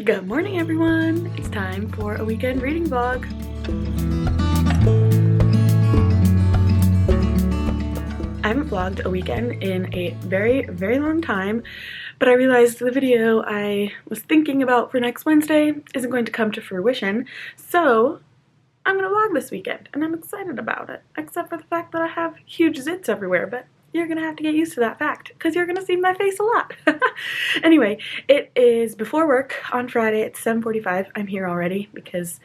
Good morning, everyone. It's time for a weekend reading vlog. I haven't vlogged a weekend in a very, very long time, but I realized the video I was thinking about for next Wednesday isn't going to come to fruition, so I'm gonna vlog this weekend, and I'm excited about it, except for the fact that I have huge zits everywhere, but you're gonna have to get used to that fact because you're gonna see my face a lot. Anyway, it is before work on Friday. It's 7:45. I'm here already because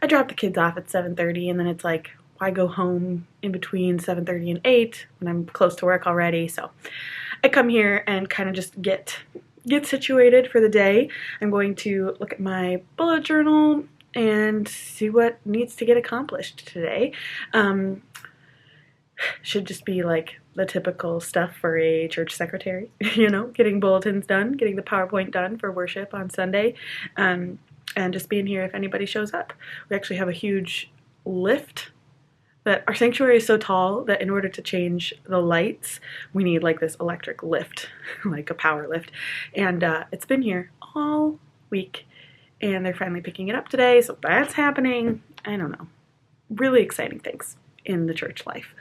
I dropped the kids off at 7:30, and then it's like, why go home in between 7:30 and 8 when I'm close to work already? So I come here and kind of just get situated for the day. I'm going to look at my bullet journal and see what needs to get accomplished today. Should just be like the typical stuff for a church secretary, you know, getting bulletins done, getting the PowerPoint done for worship on Sunday, and just being here if anybody shows up. We actually have a huge lift. That our sanctuary is so tall that in order to change the lights, we need like this electric lift, like a power lift. And it's been here all week, and they're finally picking it up today, so that's happening. I don't know. Really exciting things in the church life.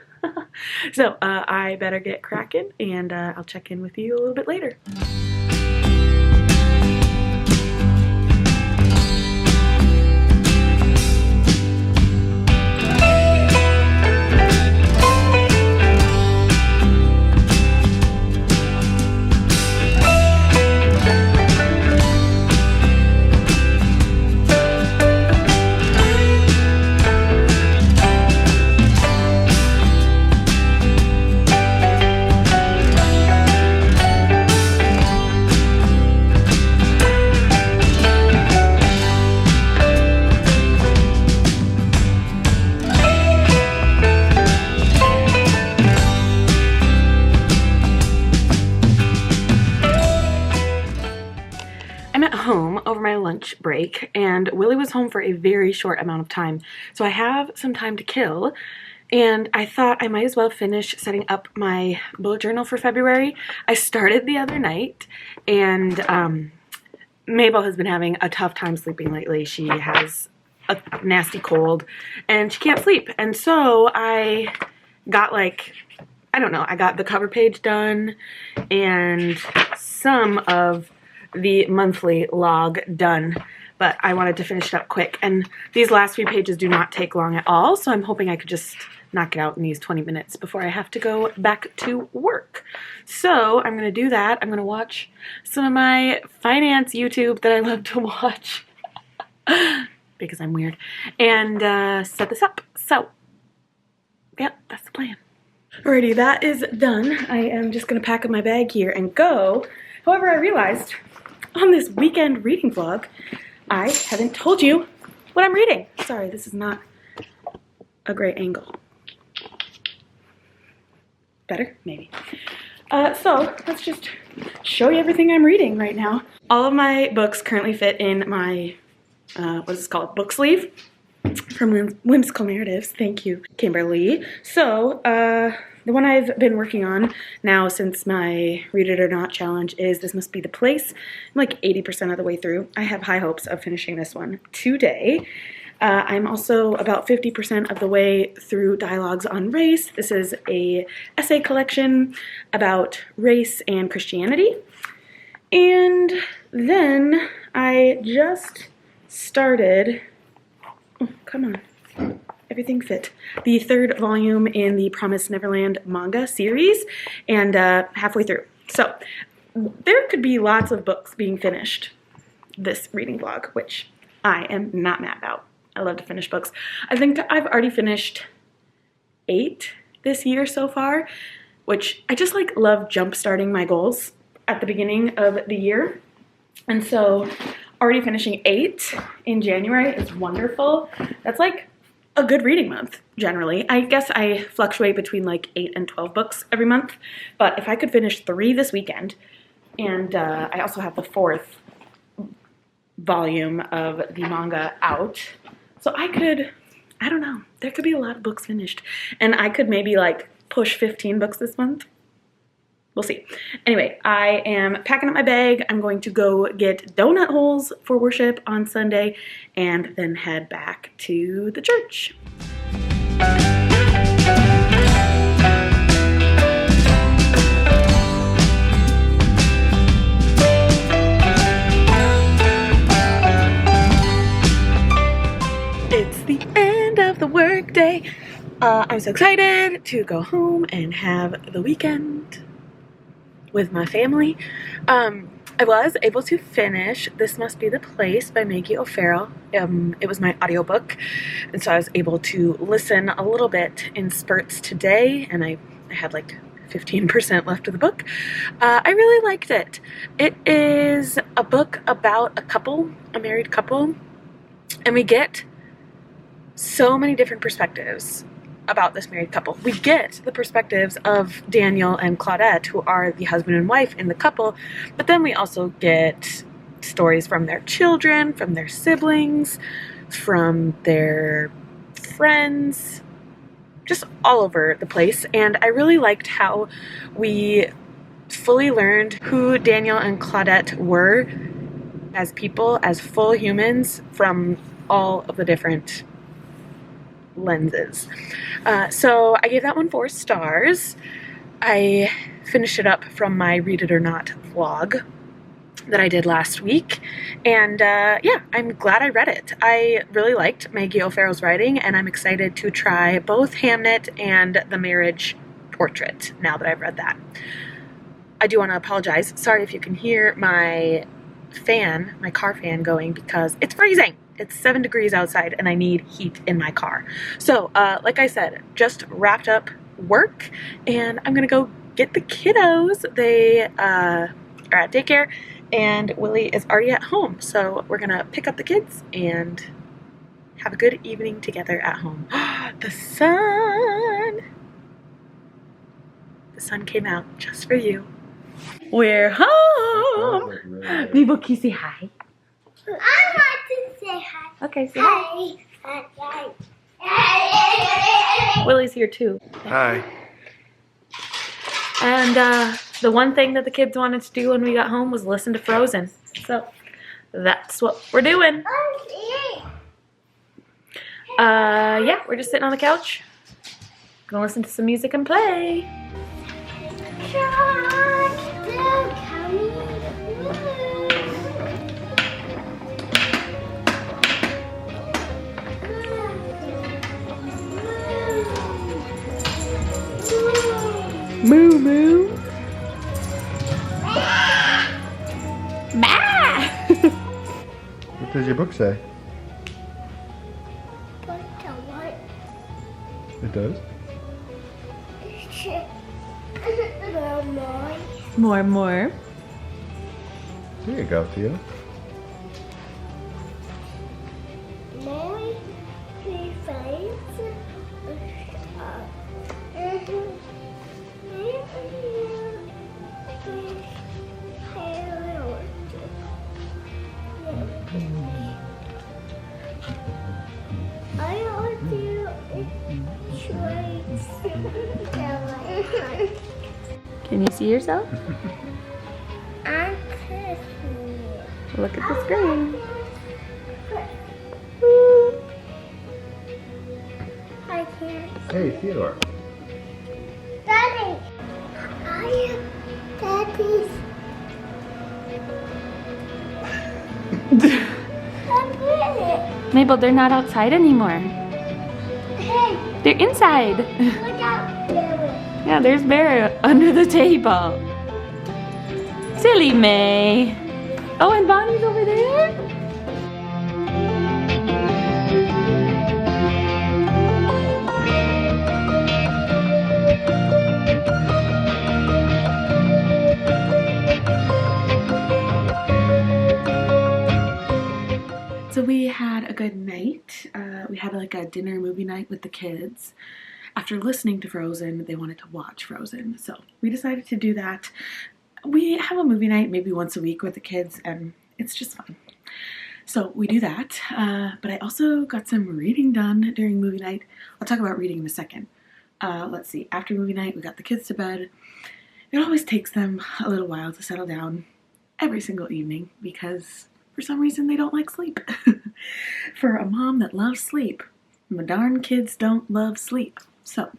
So I better get cracking, and I'll check in with you a little bit later. Home over my lunch break, and Willie was home for a very short amount of time, so I have some time to kill, and I thought I might as well finish setting up my bullet journal for February. I started the other night, and Mabel has been having a tough time sleeping lately. She has a nasty cold and she can't sleep, and so I got I got the cover page done and some of the monthly log done, but I wanted to finish it up quick, and these last few pages do not take long at all, so I'm hoping I could just knock it out in these 20 minutes before I have to go back to work. So I'm gonna do that. I'm gonna watch some of my finance YouTube that I love to watch because I'm weird, and set this up. So yeah, that's the plan. Alrighty, that is done. I am just gonna pack up my bag here and go. However, I realized on this weekend reading vlog, I haven't told you what I'm reading. Sorry, this is not a great angle. Better? Maybe. So let's just show you everything I'm reading right now. All of my books currently fit in my, what is this called? Book sleeve from Whimsical Narratives. Thank you, Kimberly. So, the one I've been working on now since my Read It or Not challenge is This Must Be the Place. I'm like 80% of the way through. I have high hopes of finishing this one today. I'm also about 50% of the way through Dialogues on Race. This is a essay collection about race and Christianity. And then I just started, oh, come on. Everything fit. The third volume in the Promised Neverland manga series, and halfway through. So there could be lots of books being finished this reading vlog, which I am not mad about. I love to finish books. I think I've already finished 8 this year so far, which I just like love jump starting my goals at the beginning of the year. And so already finishing 8 in January is wonderful. That's like a good reading month, generally. I guess I fluctuate between like 8 and 12 books every month, but if I could finish 3 this weekend, and I also have the 4th volume of the manga out, so I could, I don't know, there could be a lot of books finished, and I could maybe like push 15 books this month. we'll see. Anyway, I am packing up my bag. I'm going to go get donut holes for worship on Sunday and then head back to the church. It's the end of the workday. I'm so excited to go home and have the weekend with my family. I was able to finish This Must Be the Place by Maggie O'Farrell. It was my audiobook, and so I was able to listen a little bit in spurts today, and I had like 15% left of the book. I really liked it. It is a book about a couple, a married couple, and we get so many different perspectives about this married couple. We get the perspectives of Daniel and Claudette, who are the husband and wife in the couple, but then we also get stories from their children, from their siblings, from their friends, just all over the place. And I really liked how we fully learned who Daniel and Claudette were as people, as full humans, from all of the different lenses. So I gave that one 4 stars. I finished it up from my Read It or Not vlog that I did last week, and yeah, I'm glad I read it. I really liked Maggie O'Farrell's writing, and I'm excited to try both Hamnet and The Marriage Portrait now that I've read that. I do want to apologize. Sorry if you can hear my fan, my car fan going, because it's freezing. It's 7 degrees outside and I need heat in my car. So, like I said, just wrapped up work and I'm gonna go get the kiddos. They are at daycare and Willie is already at home. So we're gonna pick up the kids and have a good evening together at home. The sun! The sun came out just for you. We're home! Vivo, can you say hi? I want to say hi. Okay, say hi. Hi. Willie's here too. Hi. And the one thing that the kids wanted to do when we got home was listen to Frozen. So that's what we're doing. Yeah, we're just sitting on the couch. Gonna listen to some music and play. Moo moo. Ma. What does your book say? It does? More. Here you go, Tia. Can you see yourself? Look at the screen. I can't. Hey, Theodore. Daddy! I am Daddy's. I'm with it. Mabel, they're not outside anymore. Hey, They're inside. look out there. Yeah, there's Bear under the table. Silly May. Oh, and Bonnie's over there? So we had a good night. We had like a dinner movie night with the kids. After listening to Frozen, they wanted to watch Frozen. So we decided to do that. We have a movie night maybe once a week with the kids and it's just fun. So we do that. But I also got some reading done during movie night. I'll talk about reading in a second. Let's see. After movie night, we got the kids to bed. it always takes them a little while to settle down every single evening because for some reason they don't like sleep. For a mom that loves sleep, my darn kids don't love sleep. So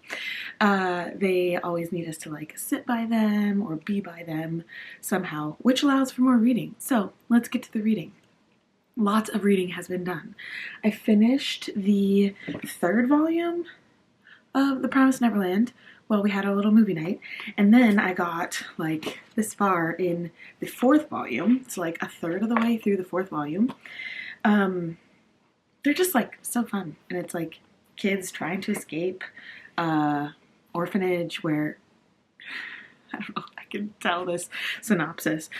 they always need us to like sit by them or be by them somehow, which allows for more reading. So let's get to the reading. Lots of reading has been done. I finished the 3rd volume of The Promised Neverland. Well, we had a little movie night, and then I got like this far in the 4th volume. It's like a third of the way through the 4th volume. They're just like so fun, and it's like kids trying to escape orphanage where, I don't know, I can tell this synopsis.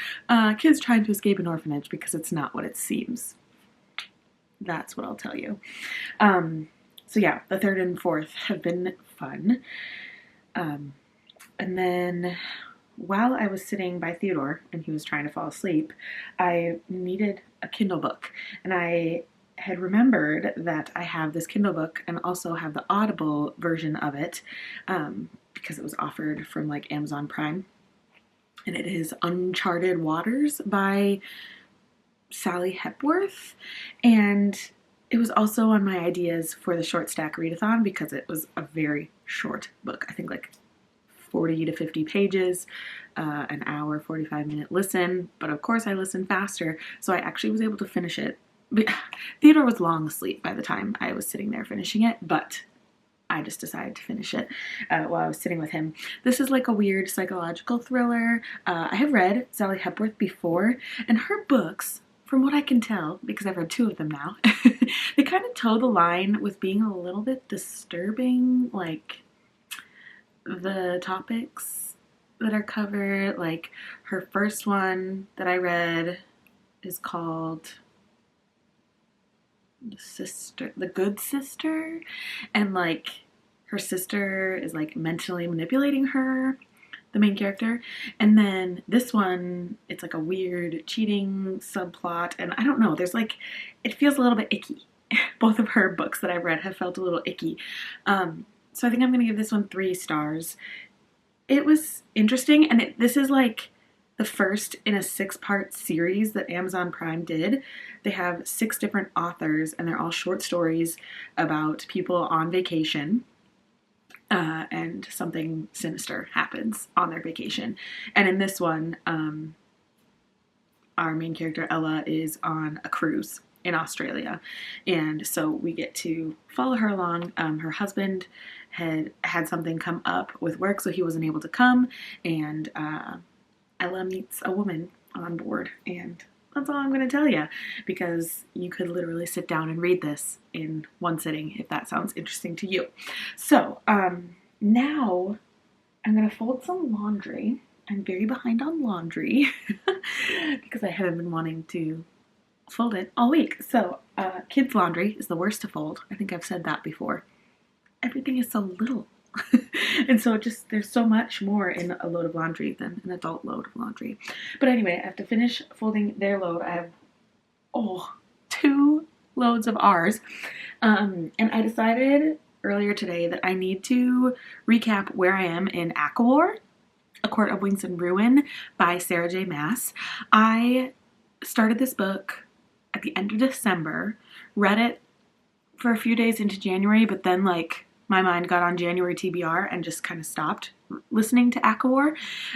Kids trying to escape an orphanage because it's not what it seems. That's what I'll tell you. So yeah, the 3rd and 4th have been fun. And then while I was sitting by Theodore and he was trying to fall asleep, I needed a Kindle book. And I had remembered that I have this Kindle book and also have the Audible version of it because it was offered from like Amazon Prime. And it is Uncharted Waters by Sally Hepworth. And it was also on my ideas for the Short Stack Readathon because it was a very short book. I think like 40 to 50 pages, an hour, 45-minute listen. But of course I listened faster, so I actually was able to finish it. Theodore was long asleep by the time I was sitting there finishing it, but I just decided to finish it while I was sitting with him. This is like a weird psychological thriller. I have read Sally Hepworth before, and her books, from what I can tell, because I've read 2 of them now, they kind of toe the line with being a little bit disturbing, like the topics that are covered. Like her first one that I read is called The Good Sister, and like her sister is like mentally manipulating her, the main character. And then this one, it's like a weird cheating subplot, and I don't know, there's like, it feels a little bit icky. Both of her books that I've read have felt a little icky. So I think I'm going to give this one 3 stars. It was interesting, and this is like the first in a 6-part series that Amazon Prime did. They have 6 different authors, and they're all short stories about people on vacation. And something sinister happens on their vacation. And in this one, our main character, Ella, is on a cruise in Australia. And so we get to follow her along. Her husband had something come up with work, so he wasn't able to come. And Ella meets a woman on board. And that's all I'm going to tell you, because you could literally sit down and read this in one sitting if that sounds interesting to you. So now I'm going to fold some laundry. I'm very behind on laundry because I haven't been wanting to fold it all week. So kids' laundry is the worst to fold. I think I've said that before. Everything is so little. And so there's so much more in a load of laundry than an adult load of laundry. But anyway, I have to finish folding their load. I have, 2 loads of ours. And I decided earlier today that I need to recap where I am in Akawar, A Court of Wings and Ruin by Sarah J. Maas. I started this book at the end of December, read it for a few days into January, but then my mind got on January TBR and just kind of stopped listening to Akawar.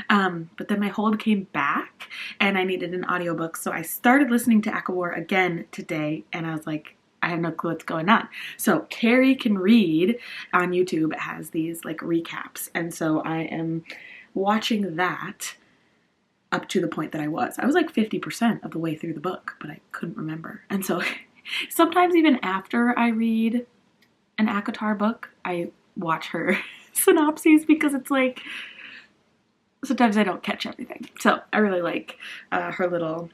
But then my hold came back and I needed an audiobook. So I started listening to Akawar again today, and I was like, I have no clue what's going on. So Carrie Can Read on YouTube has these recaps. And so I am watching that up to the point that I was 50% of the way through the book, but I couldn't remember. And so sometimes even after I read an ACOTAR book, I watch her synopses because it's sometimes I don't catch everything. So I really like her little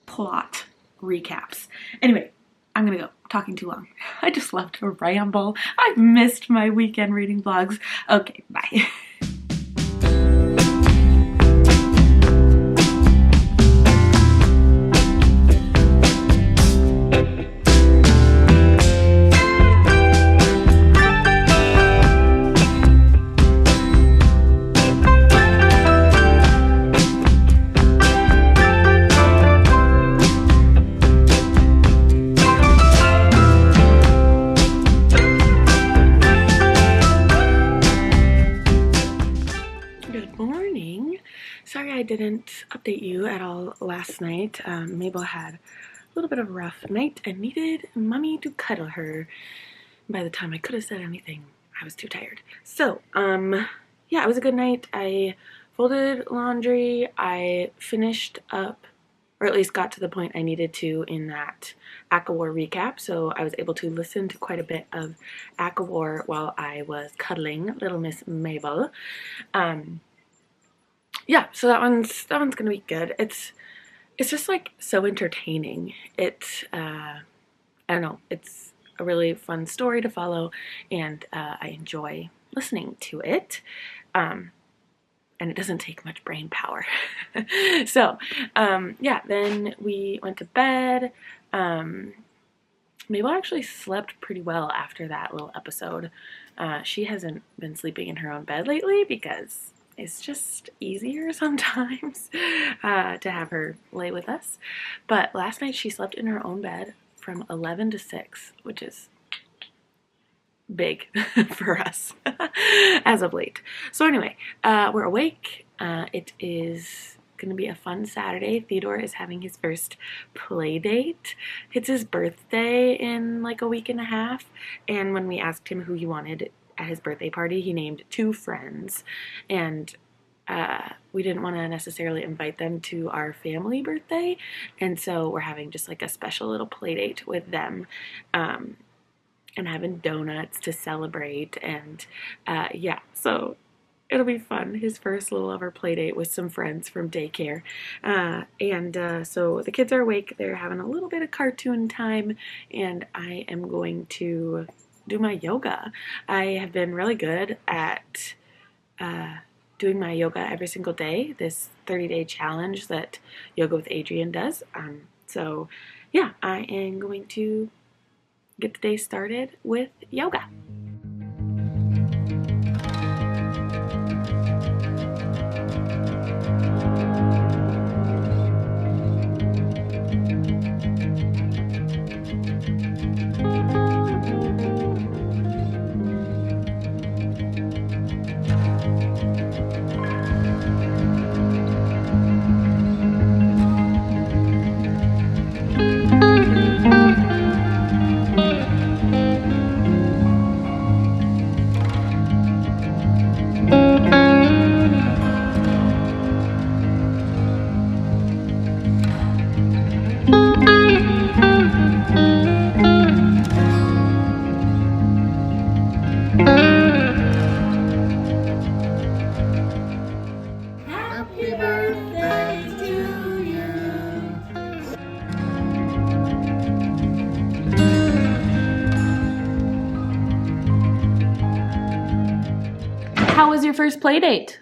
plot recaps. Anyway, I'm gonna go. Talking too long. I just love to ramble. I've missed my weekend reading vlogs. Okay, bye. didn't update you at all last night. Mabel had a little bit of a rough night and needed mommy to cuddle her. By the time I could have said anything, I was too tired. So, yeah, it was a good night. I folded laundry. I finished up, or at least got to the point I needed to in that ACOWAR recap, so I was able to listen to quite a bit of ACOWAR while I was cuddling little Miss Mabel. Yeah, so that one's gonna be good. It's just like so entertaining. I don't know, it's a really fun story to follow, and I enjoy listening to it. And it doesn't take much brain power. So, yeah, then we went to bed. Mabel actually slept pretty well after that little episode. She hasn't been sleeping in her own bed lately because it's just easier sometimes to have her lay with us. But last night she slept in her own bed from 11 to 6, which is big for us as of late. So anyway, we're awake. It is gonna be a fun Saturday. Theodore is having his first play date. It's his birthday in like a week and a half, and when we asked him who he wanted at his birthday party, he named 2 friends, and we didn't want to necessarily invite them to our family birthday, and so we're having just like a special little play date with them. And having donuts to celebrate, and yeah, so it'll be fun. His first little ever play date with some friends from daycare. So the kids are awake. They're having a little bit of cartoon time, and I am going to do my yoga. I have been really good at doing my yoga every single day, this 30-day challenge that Yoga with Adrian does. So yeah, I am going to get the day started with yoga. How was your first play date?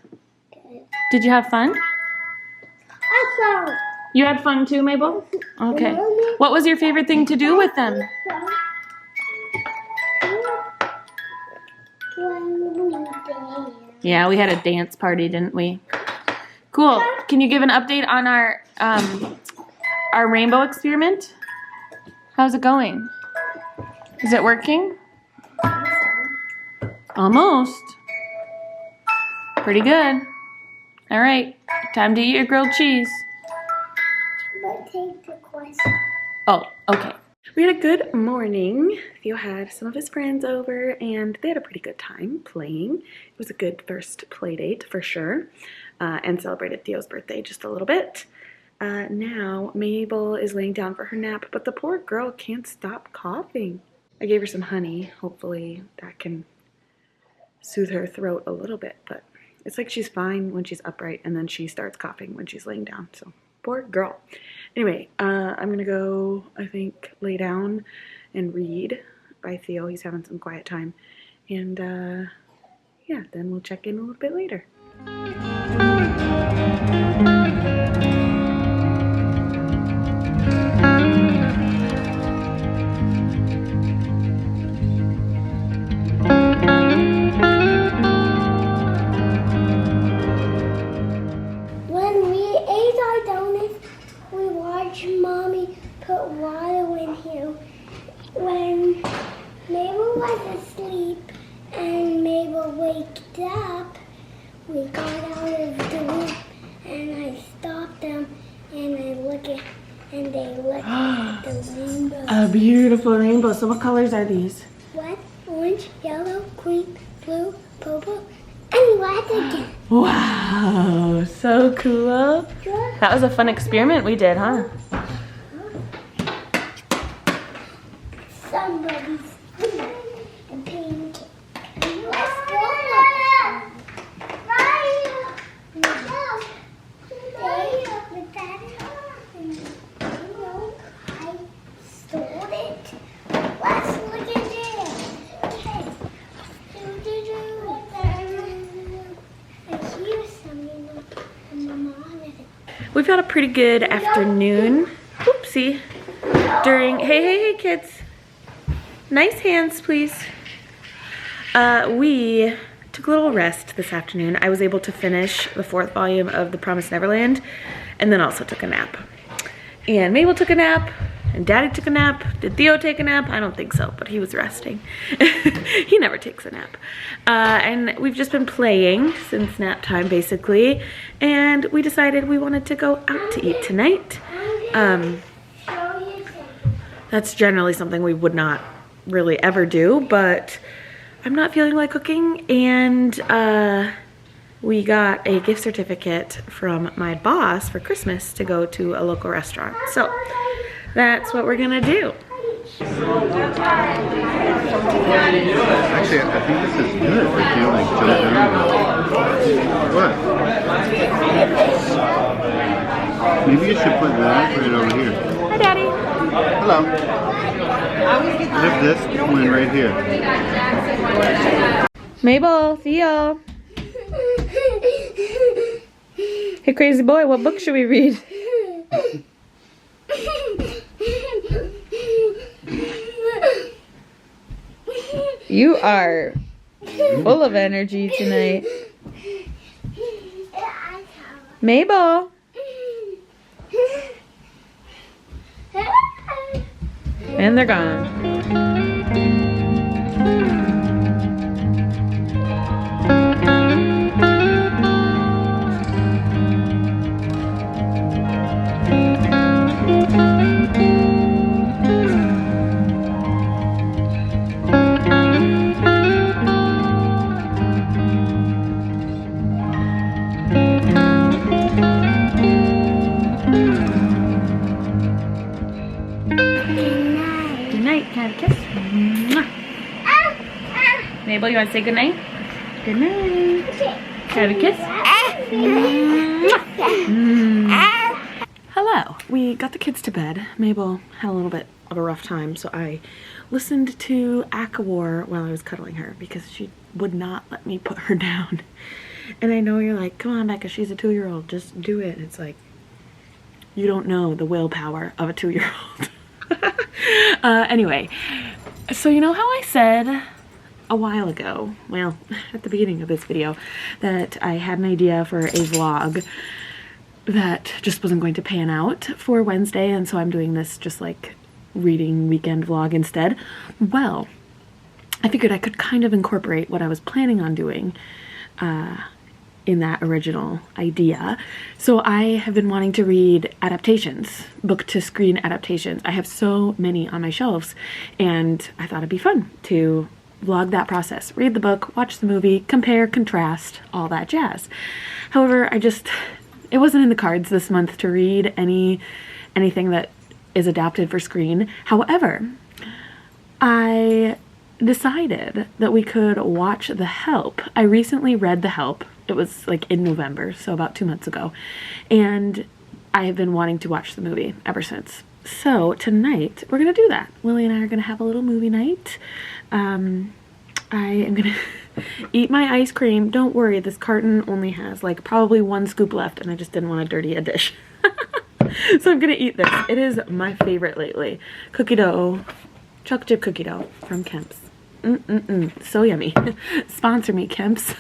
Did you have fun? Awesome. You had fun too, Mabel? Okay. What was your favorite thing to do with them? Yeah, we had a dance party, didn't we? Cool. Can you give an update on our rainbow experiment? How's it going? Is it working? Almost. Pretty good. All right, time to eat your grilled cheese. But take the question. Oh, okay. We had a good morning. Theo had some of his friends over, and they had a pretty good time playing. It was a good first play date for sure, and celebrated Theo's birthday just a little bit. Now Mabel is laying down for her nap, but the poor girl can't stop coughing. I gave her some honey. Hopefully that can soothe her throat a little bit, but it's like she's fine when she's upright, and then she starts coughing when she's laying down, so poor girl. Anyway, I'm gonna go, I think, lay down and read by Theo. He's having some quiet time, and yeah, then we'll check in a little bit later. When we ate our donuts, we watched Mommy put water in here. When Mabel was asleep and Mabel waked up, we got out of the room and I stop them and I look at, and they look at the rainbow. A beautiful rainbow. So what colors are these? Red, orange, yellow, green, blue, purple, and red again. Wow, so cool. That was a fun experiment we did, huh? Somebody's pink. Let's go. I stole it. Let's look at this. I hear something on the monitor. We've had a pretty good afternoon. Oopsie. Hey kids. Nice hands, please. We took a little rest this afternoon. I was able to finish the 4th volume of The Promised Neverland and then also took a nap. And Mabel took a nap and Daddy took a nap. Did Theo take a nap? I don't think so, but he was resting. He never takes a nap. And we've just been playing since nap time basically. And we decided we wanted to go out to eat tonight. That's generally something we would not really ever do, but I'm not feeling like cooking, and we got a gift certificate from my boss for Christmas to go to a local restaurant. So that's what we're gonna do. Actually, I think this is good if you like jump around. What? Maybe you should put that right over here. Hi, Daddy. Hello. Lift this one right here. Mabel, Theo. Hey, crazy boy, what book should we read? You are full of energy tonight. Mabel. And they're gone. Mabel, you want to say goodnight? Good night. Have a kiss? Hello. We got the kids to bed. Mabel had a little bit of a rough time, so I listened to ACOWAR while I was cuddling her because she would not let me put her down. And I know you're like, come on, Becca, she's a 2-year-old. Just do it. It's like, you don't know the willpower of a 2-year-old. Anyway, so you know how I said a while ago, well, at the beginning of this video, that I had an idea for a vlog that just wasn't going to pan out for Wednesday, and so I'm doing this just like reading weekend vlog instead. Well, I figured I could kind of incorporate what I was planning on doing in that original idea. So I have been wanting to read adaptations, book to screen adaptations. I have so many on my shelves, and I thought it'd be fun to vlog that process. Read the book, watch the movie, compare, contrast, all that jazz. However, it wasn't in the cards this month to read anything that is adapted for screen. However, I decided that we could watch The Help. I recently read The Help. It was like in November, so about 2 months ago. And I have been wanting to watch the movie ever since. So tonight we're gonna do that. Lily and I are gonna have a little movie night. I am gonna eat my ice cream. Don't worry, this carton only has like probably 1 scoop left, and I just didn't want to dirty a dish. So I'm gonna eat this. It is my favorite lately. Cookie dough, chocolate chip cookie dough from Kemp's. So yummy. Sponsor me, Kemp's.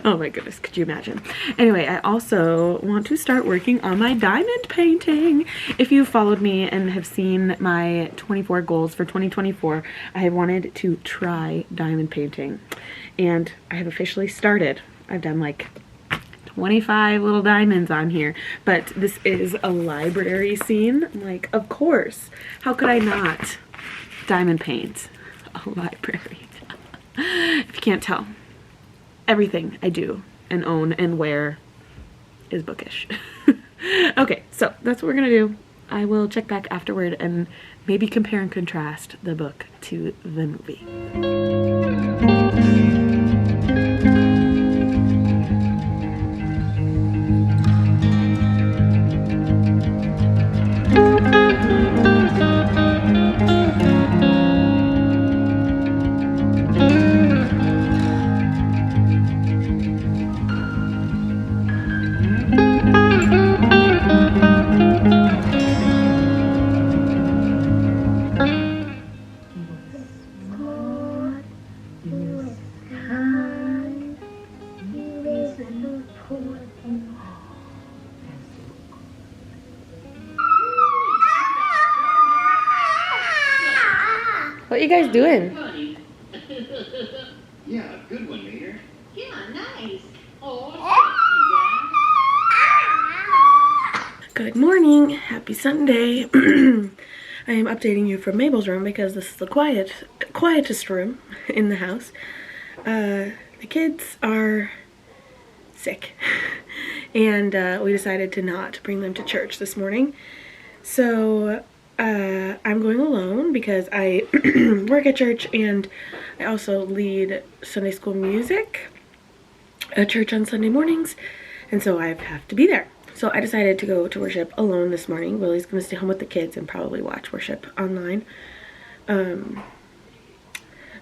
Oh my goodness, could you imagine? Anyway, I also want to start working on my diamond painting. If you've followed me and have seen my 24 goals for 2024, I have wanted to try diamond painting, and I have officially started. I've done like 25 little diamonds on here. But this is a library scene. I'm like, of course. How could I not diamond paint a library? If you can't tell, everything I do and own and wear is bookish. Okay, so that's what we're gonna do. I will check back afterward and maybe compare and contrast the book to the movie. What you guys doing? Yeah, good one, Mater. Yeah, nice. Oh, Good morning. Happy Sunday. I am updating you from Mabel's room because this is the quietest room in the house. The kids are sick and we decided to not bring them to church this morning. So I'm going alone because I work at church and I also lead Sunday school music at church on Sunday mornings, and so I have to be there. So I decided to go to worship alone this morning. Willie's going to stay home with the kids and probably watch worship online. But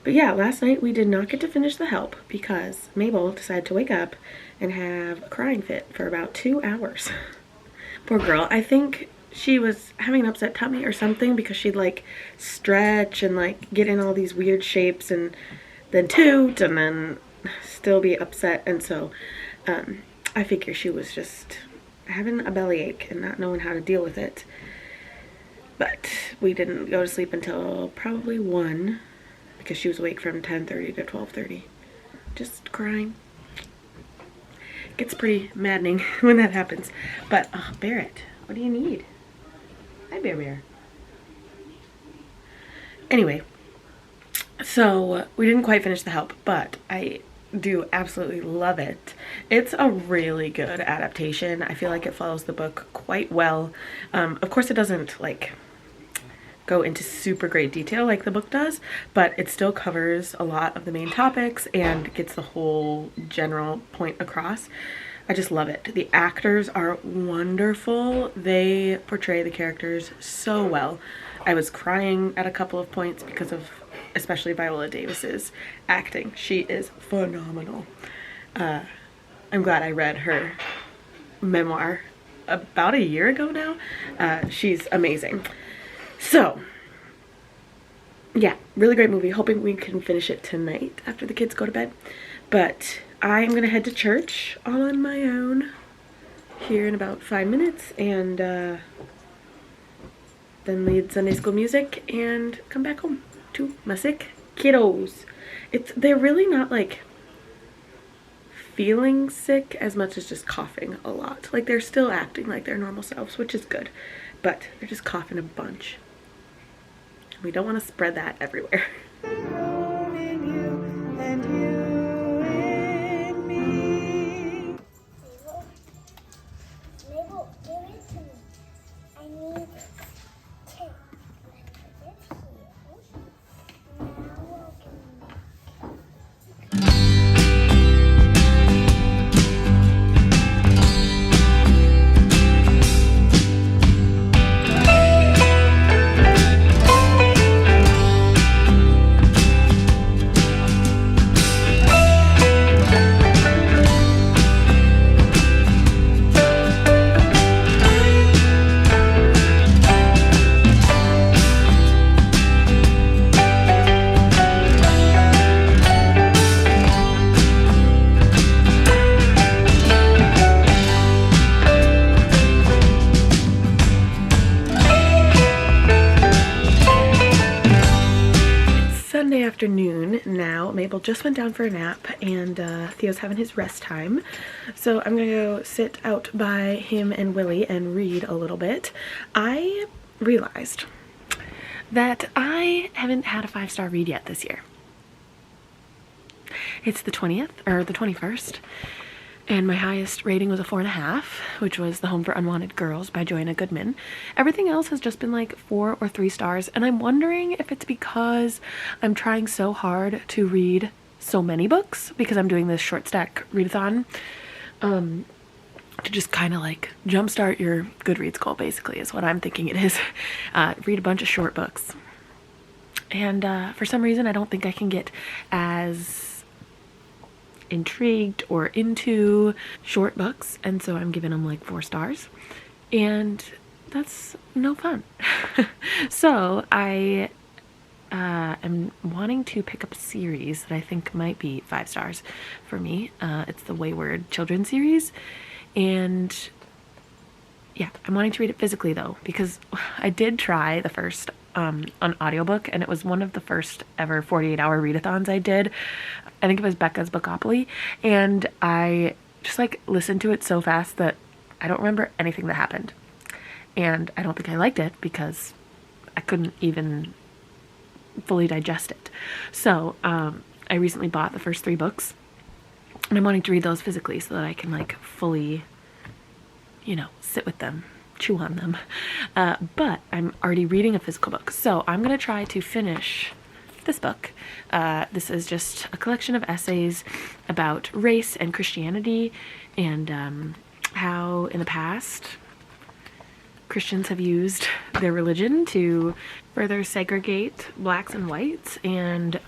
yeah, last night we did not get to finish the help because Mabel decided to wake up and have a crying fit for about 2 hours. Poor girl. I think she was having an upset tummy or something because she'd like stretch and like get in all these weird shapes and then toot and then still be upset. And so I figure she was just having a bellyache and not knowing how to deal with it. But we didn't go to sleep until probably 1 because she was awake from 10:30 to 12:30 just crying. It gets pretty maddening when that happens. But Barrett, what do you need? Hi, Bear Bear. Anyway, so we didn't quite finish the help, but I do absolutely love it. It's a really good adaptation. I feel like it follows the book quite well. Of course, it doesn't like go into super great detail like the book does, but it still covers a lot of the main topics and gets the whole general point across. I just love it. The actors are wonderful. They portray the characters so well. I was crying at a couple of points because of especially Viola Davis's acting. She is phenomenal. I'm glad I read her memoir about a year ago now. She's amazing. So, yeah, really great movie. Hoping we can finish it tonight after the kids go to bed. But I am going to head to church all on my own here in about 5 minutes and then lead Sunday school music and come back home to my sick kiddos. They're really not like feeling sick as much as just coughing a lot. Like they're still acting like their normal selves, which is good, but they're just coughing a bunch. We don't want to spread that everywhere. Mabel, give it to me. I need it. Okay. Let me put it here. Now we'll afternoon now. Mabel just went down for a nap, and Theo's having his rest time. So I'm gonna go sit out by him and Willie and read a little bit. I realized that I haven't had a 5-star read yet this year. It's the 20th, or the 21st, and my highest rating was a 4.5, which was The Home for Unwanted Girls by Joanna Goodman. Everything else has just been like 4 or 3 stars, and I'm wondering if it's because I'm trying so hard to read so many books, because I'm doing this short stack readathon, to just kind of like jumpstart your Goodreads goal, basically, is what I'm thinking it is. Read a bunch of short books. And for some reason, I don't think I can get as intrigued or into short books, and so I'm giving them like 4 stars, and that's no fun. So I am wanting to pick up a series that I think might be 5 stars for me. It's the Wayward Children series, and yeah, I'm wanting to read it physically though, because I did try the first on audiobook, and it was one of the first ever 48-hour readathons I did. I think it was Becca's Bookopoly, and I just like listened to it so fast that I don't remember anything that happened, and I don't think I liked it because I couldn't even fully digest it. So I recently bought the first 3 books, and I'm wanting to read those physically so that I can like fully, you know, sit with them, chew on them. But I'm already reading a physical book, so I'm gonna try to finish this book. This is just a collection of essays about race and Christianity, and how in the past Christians have used their religion to further segregate blacks and whites. And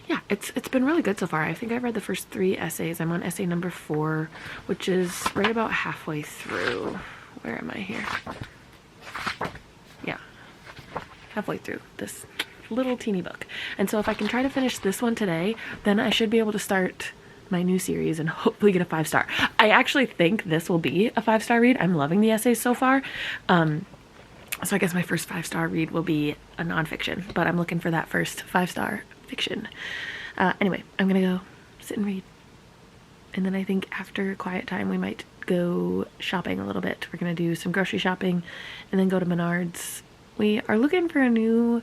yeah, it's been really good so far. I think I've read the first 3 essays. I'm on essay number 4, which is right about halfway through. Where am I here? Yeah, halfway through this little teeny book. And so if I can try to finish this one today, then I should be able to start my new series and hopefully get a 5-star. I actually think this will be a 5-star read. I'm loving the essays so far. So I guess my first 5-star read will be a nonfiction, but I'm looking for that first 5-star fiction. Anyway, I'm gonna go sit and read. And then I think after quiet time, we might go shopping a little bit. We're gonna do some grocery shopping and then go to Menards. We are looking for a new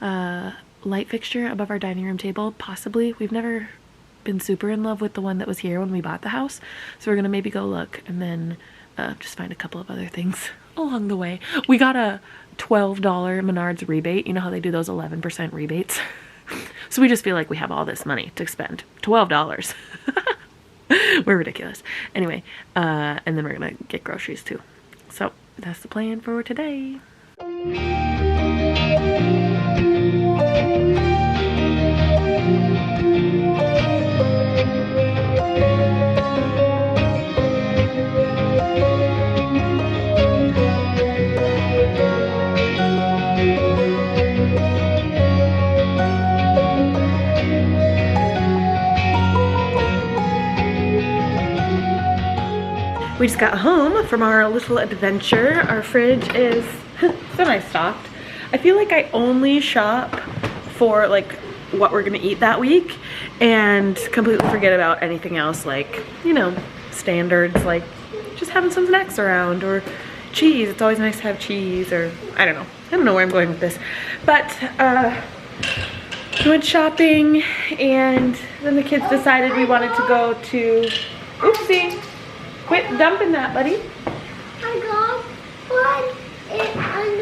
light fixture above our dining room table, possibly. We've never been super in love with the one that was here when we bought the house, so we're gonna maybe go look and then just find a couple of other things along the way. We got a $12 Menards rebate. You know how they do those 11% rebates? So we just feel like we have all this money to spend. $12. We're ridiculous. Anyway, and then we're gonna get groceries too. So that's the plan for today. We just got home from our little adventure. Our fridge is semi-stocked. I feel like I only shop for like what we're gonna eat that week and completely forget about anything else, like, you know, standards, like just having some snacks around, or cheese. It's always nice to have cheese, or I don't know where I'm going with this. But we went shopping, and then the kids decided we wanted to go to, oopsie. Quit dumping that, buddy. I got one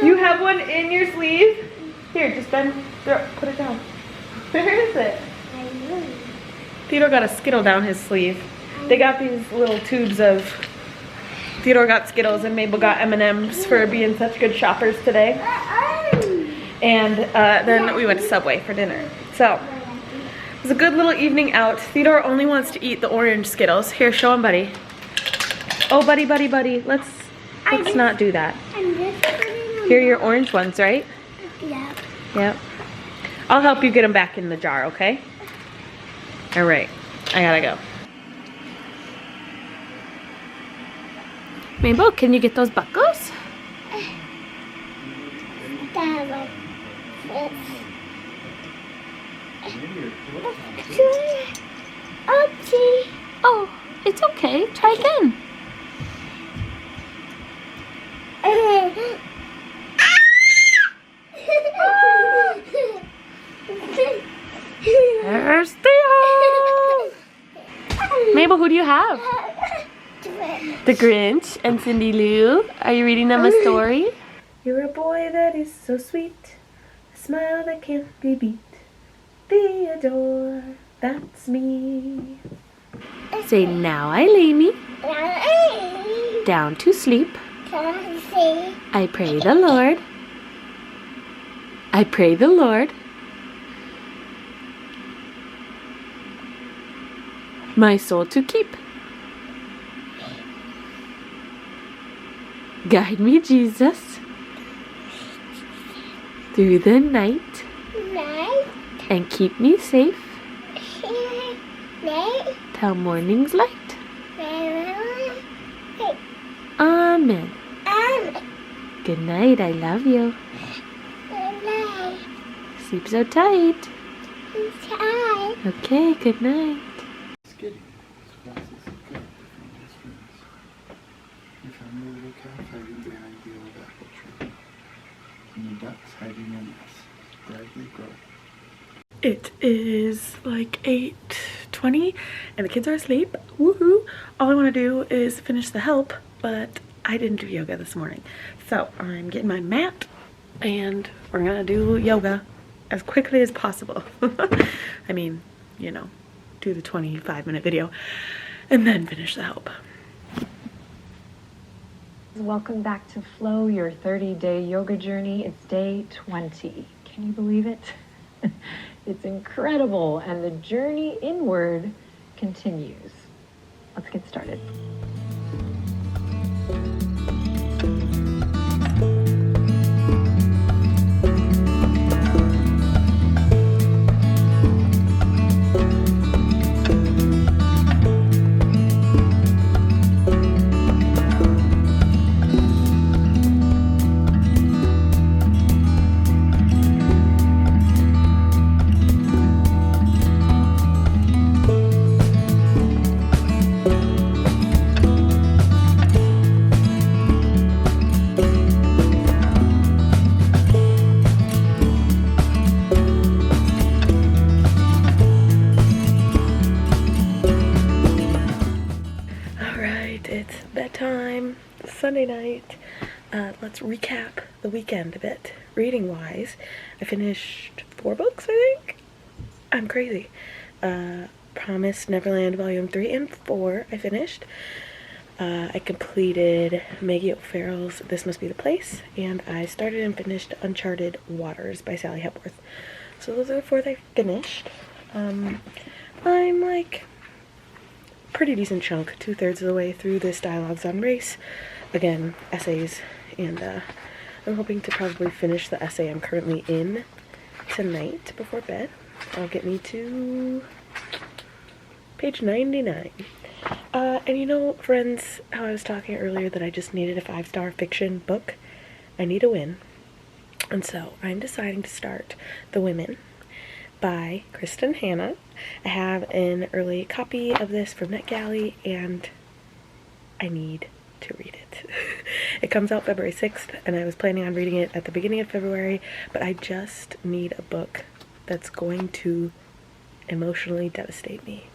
in You have one in your sleeve? Here, just bend, put it down. Where is it? I know. Theodore got a Skittle down his sleeve. They got these little tubes of, Theodore got Skittles and Mabel got M&Ms for being such good shoppers today. And then we went to Subway for dinner. So, it was a good little evening out. Theodore only wants to eat the orange Skittles. Here, show him, buddy. Oh, buddy, let's not do that. Here are your orange ones, right? Yeah. Yep. I'll help you get them back in the jar, okay? All right, I gotta go. Mabel, can you get those buckles? Oopsie. Oh, it's okay. Try again. There's Theo! Mabel, who do you have? The Grinch and Cindy Lou. Are you reading them a story? You're a boy that is so sweet, a smile that can't be beat. Theodore, that's me. Say, now I lay me down to sleep. I pray the Lord. I pray the Lord. My soul to keep. Guide me, Jesus, through the night and keep me safe till morning's light. Amen. Good night, I love you. Sleep so tight. Okay, good night. Skitty. We found the little calf hiding behind the old apple tree. And the ducks hiding in us. Brightly grow. It is like 8:20 and the kids are asleep. Woohoo! All I want to do is finish the help, but I didn't do yoga this morning. So I'm getting my mat and we're gonna do yoga as quickly as possible. I mean, you know, do the 25-minute video and then finish the help. Welcome back to Flow, your 30-day yoga journey. It's day 20. Can you believe it? It's incredible, and the journey inward continues. Let's get started. It's bedtime, Sunday night. Let's recap the weekend a bit. Reading wise, I finished 4 books, I think. I'm crazy. Promised Neverland Volume 3 and 4 I finished. I completed Maggie O'Farrell's This Must Be the Place, and I started and finished Uncharted Waters by Sally Hepworth. So those are the 4 that I finished. I'm like pretty decent chunk, 2/3 of the way through this Dialogues on Race. Again, essays, and I'm hoping to probably finish the essay I'm currently in tonight before bed. That'll get me to page 99. And you know, friends, how I was talking earlier that I just needed a 5-star fiction book? I need a win. And so I'm deciding to start The Women by Kristen Hanna. I have an early copy of this from NetGalley and I need to read it. It comes out February 6th and I was planning on reading it at the beginning of February, but I just need a book that's going to emotionally devastate me.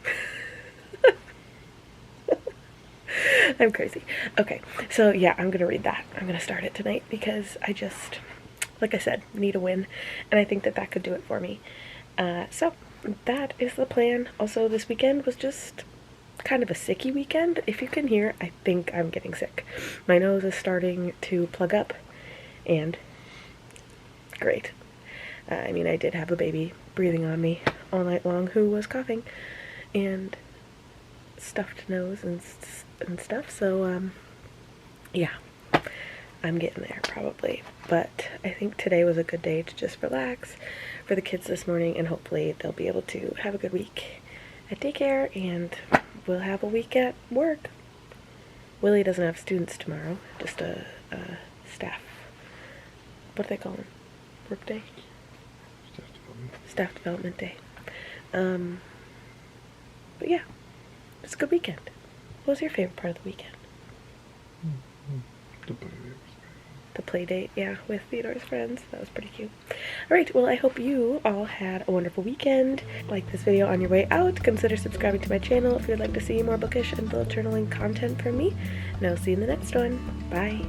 I'm crazy. Okay, so yeah, I'm gonna read that. I'm gonna start it tonight because I just, like I said, need a win, and I think that that could do it for me. So that is the plan. Also, this weekend was just kind of a sicky weekend. If you can hear, I think I'm getting sick. My nose is starting to plug up, and great. I mean, I did have a baby breathing on me all night long who was coughing and stuffed nose and stuff, so yeah, I'm getting there probably, but I think today was a good day to just relax for the kids this morning, and hopefully they'll be able to have a good week at daycare and we'll have a week at work. Willie doesn't have students tomorrow, just a staff, what do they call them? Work day? Staff development day. But yeah, it's a good weekend. What was your favorite part of the weekend? The Playdate. The play date, yeah, with Theodore's friends. That was pretty cute. Alright, well, I hope you all had a wonderful weekend. Like this video on your way out. Consider subscribing to my channel if you'd like to see more bookish and bullet journaling content from me. And I'll see you in the next one. Bye.